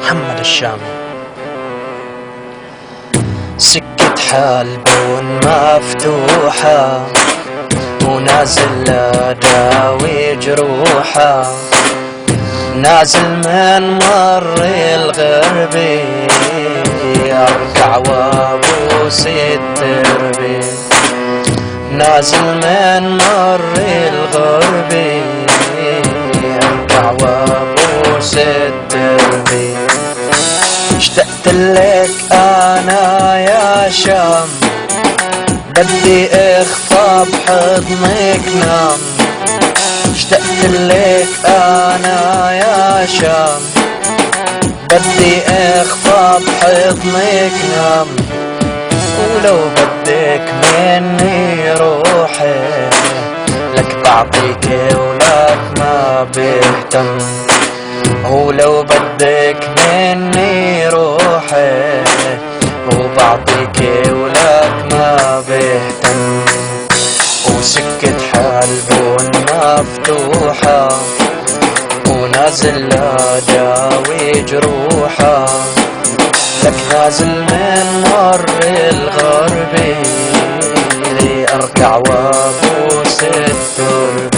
محمد الشامي. سكة حلبون مفتوحة ونازل أداوي جروحة، نازل من مر الغربي أركع وابوس الدربي، نازل من مر الغربي أركع وابوس الدربي. اشتقت لك أنا يا شام، بدي اخفى بحضنك نام. اشتقت لك انا يا شام، بدي اخفى بحضنك نام. ولو بدك مني روحي لك بعطيك ولك ما بهتم، ولو بدك مني روحي وبعطيك ولك ما بهتم. وسكة حلبون مفتوحة ونازل أداوي جروحة، لك نازل من مر الغربي أركع وابوس التربي.